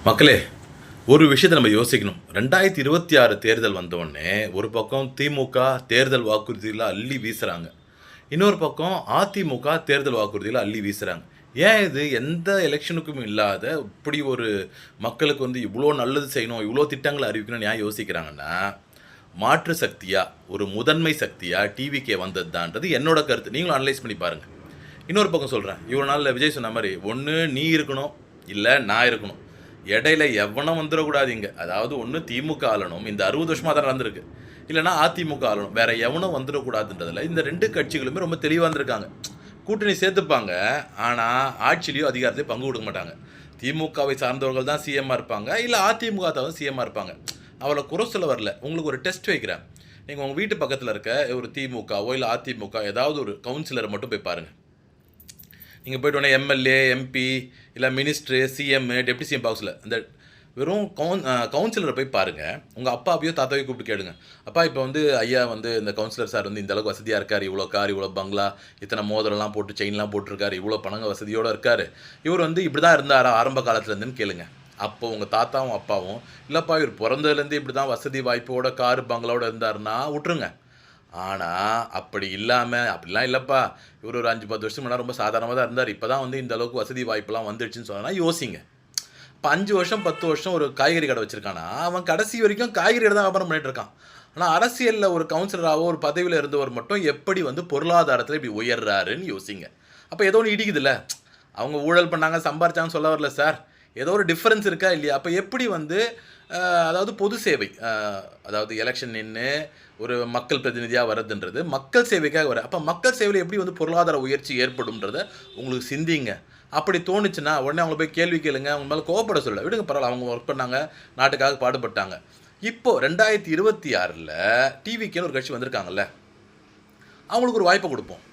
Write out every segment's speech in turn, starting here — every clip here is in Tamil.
மக்களே, ஒரு விஷயத்த நம்ம யோசிக்கணும். 2026 தேர்தல் வந்தோனே, ஒரு பக்கம் திமுக தேர்தல் வாக்குறுதிகள அள்ளி வீசுறாங்க. இன்னொரு பக்கம் அதிமுக தேர்தல் வாக்குறுதிகள அள்ளி வீசுறாங்க. ஏன் இது எந்த எலக்ஷனுக்கும் இல்லாத இப்படி ஒரு மக்களுக்கு இவ்ளோ நல்லது செய்யணும், இவ்ளோ திட்டங்கள அறிவிக்கணும்னு ஏன் யோசிக்கிறாங்கன்னா, மாற்று சக்தியா, ஒரு முதன்மை சக்தியா டிவிகே வந்தது தான்ன்றது என்னோட கருத்து. நீங்களும் அனலைஸ் பண்ணி பாருங்க. இன்னொரு பக்கம் சொல்றேன். இவ்வளோ நாள்ல விஜய் சொன்ன மாரி, ஒண்ணு நீ இருக்கணும், இல்ல நான் இருக்கணும். இடையில எவனும் வந்துறக்கூடாது இங்க. அதாவது ஒண்ணு திமுக ஆளணும். இந்த 60 வருஷமா அதான் நடந்திருக்கு. இல்லன்னா அதிமுக ஆளணும். வேற எவனும் வந்துறக்கூடாதுன்றதுல இந்த 2 கட்சிகளுமே ரொம்ப தெளிவா இருந்திருக்காங்க. கூட்டணி சேர்த்துப்பாங்க. ஆனா, ஆட்சியிலயோ அதிகாரத்திலயோ பங்கு கொடுக்க மாட்டாங்க. திமுகவை சார்ந்தவர்கள் தான் சிஎம்மா இருப்பாங்க. இல்ல அதிமுக தான் சிஎம்மா இருப்பாங்க. அவள குறை சொல்ல வரல. உங்களுக்கு ஒரு டெஸ்ட் வைக்கிறேன். நீங்க உங்க வீட்டு பக்கத்துல இருக்க ஒரு திமுகவோ, இல்ல அதிமுக ஏதாவது ஒரு கவுன்சிலர மட்டும் போய் பாருங்க. நீங்க போயிட்டு உடனே எம்எல்ஏ, எம்பி, இல்ல மினிஸ்டர், சிஎம், டெப்டி சிஎம் பாக்ஸ்ல இந்த வெறும் கவுன்சிலரை போய் பாருங்க. உங்க அப்பாவையோ தாத்தாவையோ கூப்பிட்டு கேளுங்க. அப்பா இப்போ ஐயா இந்த கவுன்சிலர் சார் இந்த அளவுக்கு வசதியா இருக்காரு. இவ்வளோ கார், இவ்வளோ பங்களா, இத்தனை மோதிரம்லாம் போட்டு செயின்லாம் போட்டிருக்காரு. இவ்வளோ பணங்க வசதியோட இருக்காரு. இவர் இப்படி தான் இருந்தாரா ஆரம்ப காலத்துல இருந்துன்னு கேளுங்க. அப்போ உங்க தாத்தாவும் அப்பாவும் இல்லப்பா இவர் பிறந்ததுலேருந்து இப்படி தான் வசதி வாய்ப்போட கார் பங்களாவோட இருந்தாருன்னா விட்டுருங்க. ஆனா, அப்படி இல்லாம, "அப்படிலாம் இல்லப்பா, இவரு ஒரு 5, 10 வருஷத்துக்கு முன்னாடி ரொம்ப சாதாரணமா தான் இருந்தாரு. இப்ப தான் இந்த அளவுக்கு வசதி வாய்ப்புலாம் வந்துடுச்சுன்னு" சொன்னா யோசிங்க. இப்ப 5 வருஷம், 10 வருஷம் ஒரு காய்கறி கடை வச்சிருக்கான்னா, அவன் கடைசி வரைக்கும் காய்கறி கடை தான் வியாபாரம் பண்ணிட்டு இருக்கான். ஆனா, அரசியல்ல ஒரு கவுன்சிலராவோ, ஒரு பதவியில இருந்தவர் மட்டும் எப்படி பொருளாதாரத்தில இப்படி உயர்றாருன்னு யோசிங்க. அப்ப ஏதோ ஒண்ணு இடிக்குதுல்ல. அவங்க ஊழல் பண்ணாங்க, சம்பாரிச்சாங்கன்னு சொல்ல வரல சார். ஏதோ ஒரு டிஃபரன்ஸ் இருக்கா இல்லையா? அப்ப எப்படி அதாவது பொது சேவை அதாவது எலெக்ஷன் நின்னு ஒரு மக்கள் பிரதிநிதியா வர்றதுன்றது மக்கள் சேவைக்காக வர. அப்ப மக்கள் சேவையில எப்படி பொருளாதார உயர்ச்சி ஏற்படும்ன்றத உங்களுக்கு சிந்திங்க. அப்படி தோணுச்சுன்னா, உடனே அவங்கள போய் கேள்வி கேளுங்க. அவங்க மேல கோவப்பட சொல்லல. விடுங்க பரவால்ல. அவங்க வொர்க் பண்ணாங்க. நாட்டுக்காக பாடுபட்டாங்க. இப்போ 2026ல டிவிகேன்னு ஒரு கட்சி வந்திருக்காங்கல்ல. அவங்களுக்கு ஒரு வாய்ப்ப குடுப்போம்.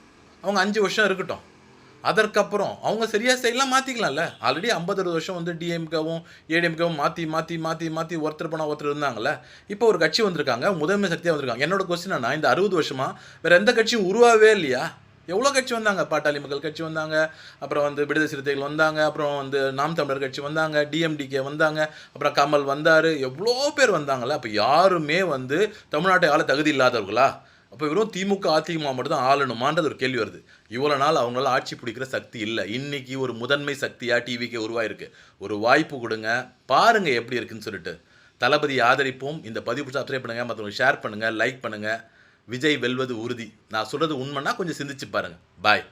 அவங்க 5 வருஷம் இருக்கட்டும். அதற்கப்புறம் அவங்க சரியா செய்யலாம் மாத்திக்கலாம்ல. ஆல்ரெடி 50, 60 வருஷம் டிஎம்கேவும், ஏடிஎம்கேவும் மாத்தி ஒருத்தர் போனா ஒருத்தர் இருந்தாங்கல்ல. இப்போ ஒரு கட்சி வந்திருக்காங்க. முதன்மை சக்தியா வந்திருக்காங்க. என்னோட கொஸ்டின் என்னன்னா, இந்த 60 வருஷமா வேற எந்த கட்சியும் உருவாகவே இல்லையா? எவ்வளோ கட்சி வந்தாங்க. பாட்டாளி மக்கள் கட்சி வந்தாங்க. அப்புறம் விடுதலை சிறுத்தைகள் வந்தாங்க. அப்புறம் நாம் தமிழர் கட்சி வந்தாங்க. டிஎம்டிகே வந்தாங்க. அப்புறம் கமல் வந்தாரு. எவ்வளோ பேர் வந்தாங்கல்ல. அப்ப யாருமே தமிழ்நாட்டை ஆள தகுதி இல்லாதவர்களா? அப்போ வெறும் திமுக, அதிமுக மட்டும் தான் ஆளணுமான்றது ஒரு கேள்வி வருது. இவ்வளோ நாள் அவங்களால ஆட்சி பிடிக்கிற சக்தி இல்ல. இன்னைக்கு ஒரு முதன்மை சக்தியா டிவிகே உருவாயிருக்கு. ஒரு வாய்ப்பு குடுங்க. பாருங்க எப்படி இருக்குன்னு சொல்லிட்டு. தளபதியை ஆதரிப்போம். இந்த பதிவு பிடிச்சா சப்ஸ்கிரைப் பண்ணுங்க. மத்தவங்களுக்கு ஷேர் பண்ணுங்க. லைக் பண்ணுங்க. விஜய் வெல்வது உறுதி. நான் சொல்றது உண்மைன்னா கொஞ்சம் சிந்திச்சு பாருங்க. பாய்.